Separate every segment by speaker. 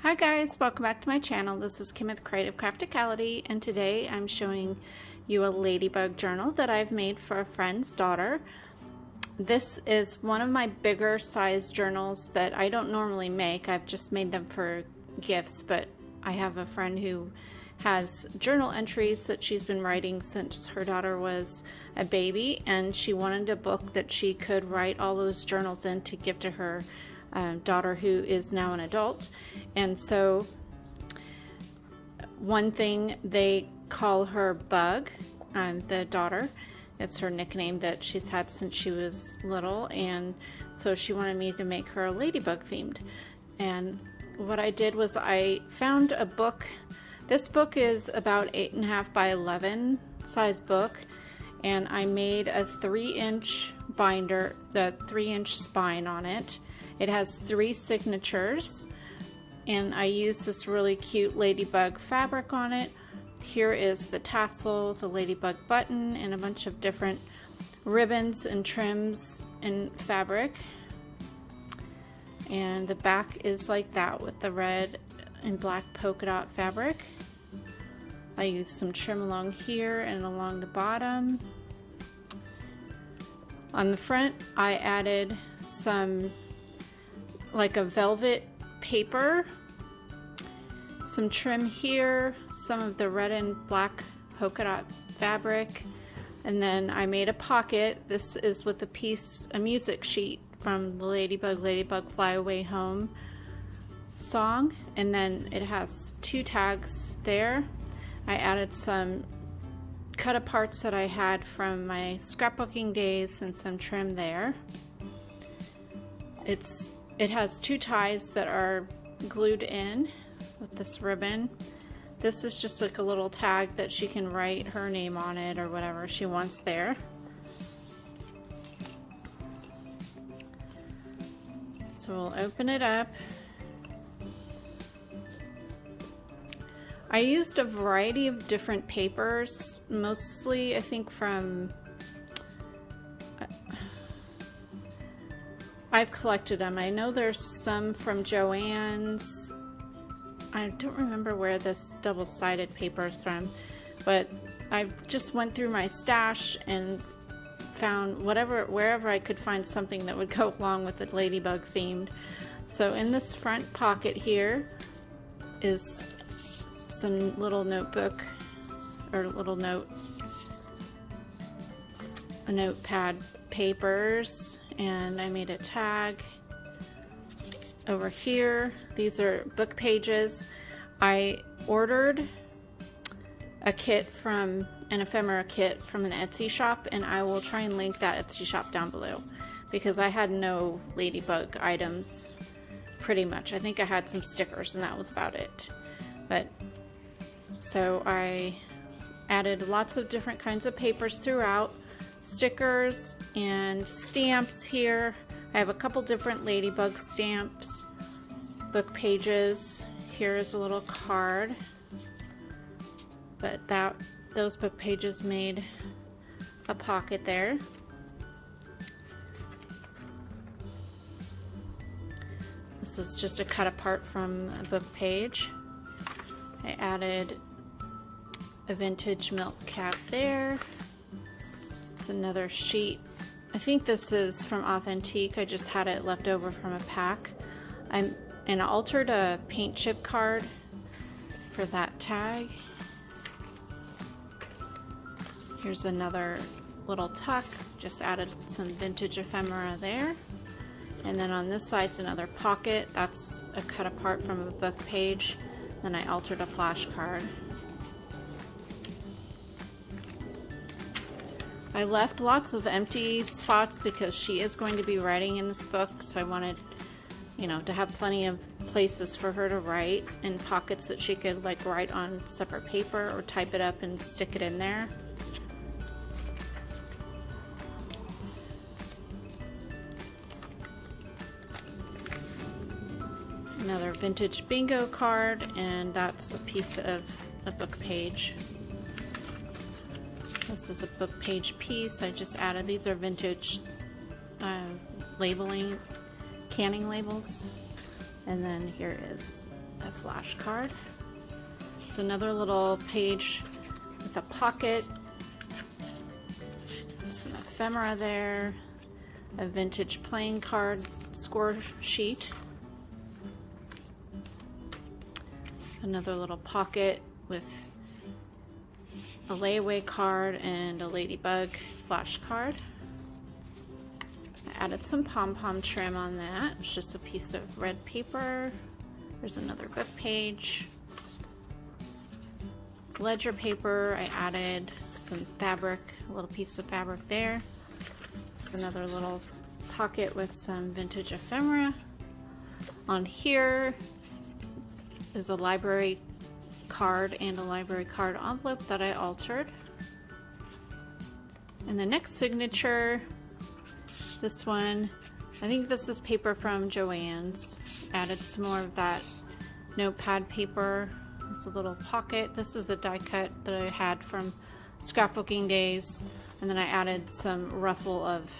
Speaker 1: Hi guys, welcome back to my channel. This is Kim with Creative Crafticality, and today I'm showing you a ladybug journal that I've made for a friend's daughter. This is one of my bigger size journals that I don't normally make. I've just made them for gifts, but I have a friend who has journal entries that she's been writing since her daughter was a baby, and she wanted a book that she could write all those journals in to give to her daughter who is now an adult. And so one thing, they call her Bug, the daughter. It's her nickname that she's had since she was little, and so she wanted me to make her a ladybug themed. And what I did was I found a book. This book is about 8.5 by 11 size book, and I made a 3-inch binder, the 3-inch spine on it. It has 3 signatures, and I used this really cute ladybug fabric on it. Here is the tassel, the ladybug button, and a bunch of different ribbons and trims and fabric. And the back is like that with the red and black polka dot fabric. I used some trim along here and along the bottom. On the front, I added some like a velvet paper, some trim here, some of the red and black polka dot fabric, and then I made a pocket. This is with a music sheet from the Ladybug Fly Away Home song, and then it has 2 tags there. I added some cut aparts that I had from my scrapbooking days and some trim there. It has 2 ties that are glued in with this ribbon. This is just like a little tag that she can write her name on it or whatever she wants there. So we'll open it up. I used a variety of different papers, mostly I think from I've collected them. I know there's some from Joann's. I don't remember where this double-sided paper is from, but I just went through my stash and found wherever I could find something that would go along with the ladybug themed. So in this front pocket here is some little notebook or notepad papers, and I made a tag over here. These are book pages. I ordered a kit an ephemera kit from an Etsy shop, and I will try and link that Etsy shop down below because I had no ladybug items pretty much. I think I had some stickers and that was about it. But so I added lots of different kinds of papers throughout. Stickers and stamps here. I have a couple different ladybug stamps, book pages. Here's a little card, but those book pages made a pocket there. This is just a cut apart from a book page. I added a vintage milk cap there. Another sheet. I think this is from Authentique. I just had it left over from a pack. And I altered a paint chip card for that tag. Here's another little tuck. Just added some vintage ephemera there. And then on this side's another pocket. That's a cut apart from a book page. Then I altered a flashcard. I left lots of empty spots because she is going to be writing in this book, so I wanted, to have plenty of places for her to write, and pockets that she could like write on separate paper or type it up and stick it in there. Another vintage bingo card, and that's a piece of a book page. This is a book page piece. I just added, these are vintage labeling, canning labels. And then here is a flashcard. It's another little page with a pocket. Some ephemera there. A vintage playing card score sheet. Another little pocket with a layaway card and a ladybug flashcard. I added some pom-pom trim on that. It's just a piece of red paper. There's another book page. Ledger paper, I added some fabric, a little piece of fabric there. There's another little pocket with some vintage ephemera. On here is a library card and a library card envelope that I altered. And the next signature, this one, I think this is paper from Joann's. Added some more of that notepad paper. There's a little pocket. This is a die cut that I had from scrapbooking days. And then I added some ruffle of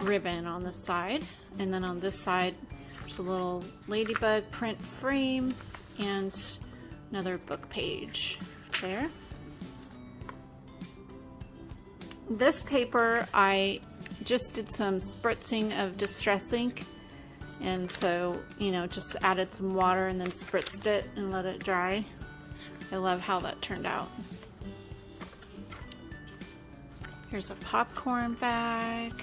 Speaker 1: ribbon on the side. And then on this side, there's a little ladybug print frame and another book page there. This paper, I just did some spritzing of distress ink, and so, you know, just added some water and then spritzed it and let it dry. I love how that turned out. Here's a popcorn bag,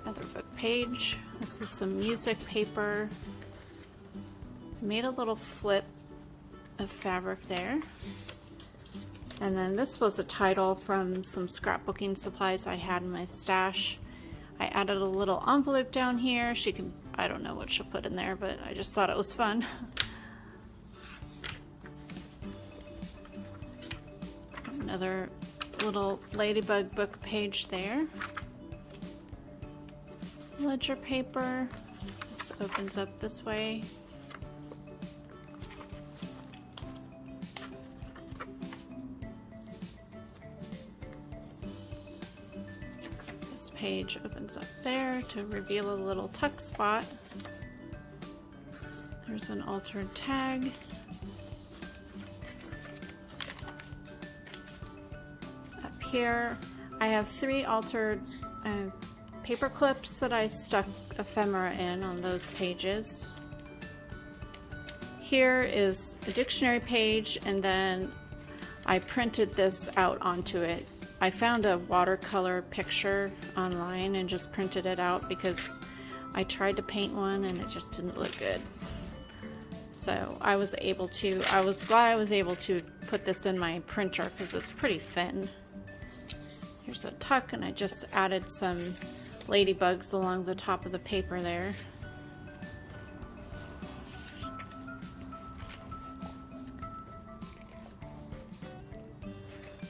Speaker 1: another book page. This is some music paper. Made a little flip of fabric there. And then this was a title from some scrapbooking supplies I had in my stash. I added a little envelope down here. She can, I don't know what she'll put in there, but I just thought it was fun. Another little ladybug book page there. Ledger paper. This opens up this way. This page opens up there to reveal a little tuck spot. There's an altered tag. Up here I have 3 altered paper clips that I stuck ephemera in on those pages. Here is a dictionary page, and then I printed this out onto it. I found a watercolor picture online and just printed it out because I tried to paint one and it just didn't look good. So I was glad I was able to put this in my printer because it's pretty thin. Here's a tuck, and I just added some ladybugs along the top of the paper there.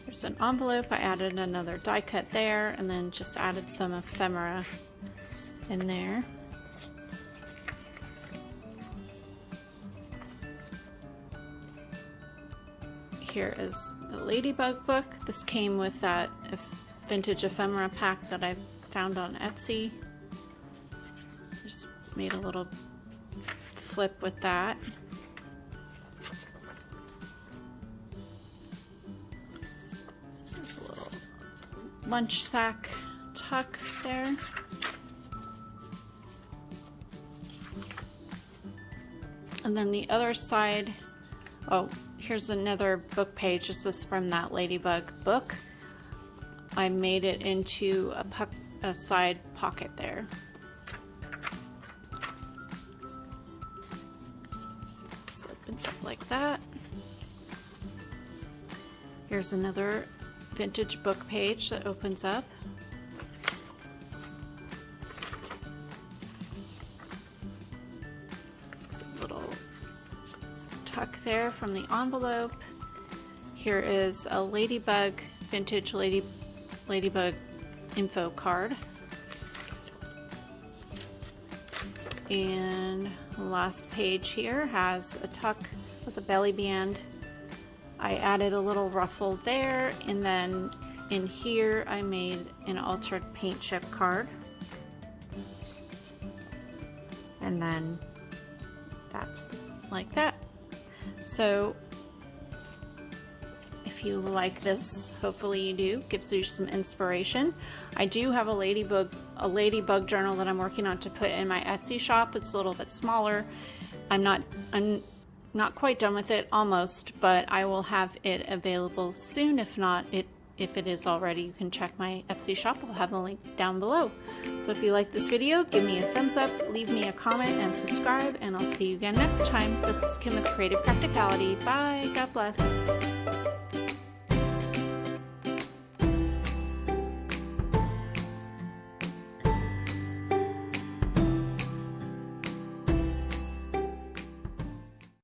Speaker 1: There's an envelope. I added another die cut there, and then just added some ephemera in there. Here is the ladybug book. This came with that vintage ephemera pack that I found on Etsy. Just made a little flip with that. There's a little lunch sack tuck there. And then the other side, oh, here's another book page. This is from that ladybug book. I made it into a side pocket there. This opens up like that. Here's another vintage book page that opens up. There's a little tuck there from the envelope. Here is a ladybug, vintage ladybug info card. And the last page here has a tuck with a belly band. I added a little ruffle there, and then in here I made an altered paint chip card. And then That's like that. So if you like this, hopefully you do, gives you some inspiration. I do have a ladybug journal that I'm working on to put in my Etsy shop. It's a little bit smaller. I'm not quite done with it, almost, but I will have it available soon. If it is already, you can check my Etsy shop. I'll have a link down below. So if you like this video, give me a thumbs up, leave me a comment, and subscribe, and I'll see you again next time. This is Kim with Creative Crafticality. Bye. God bless.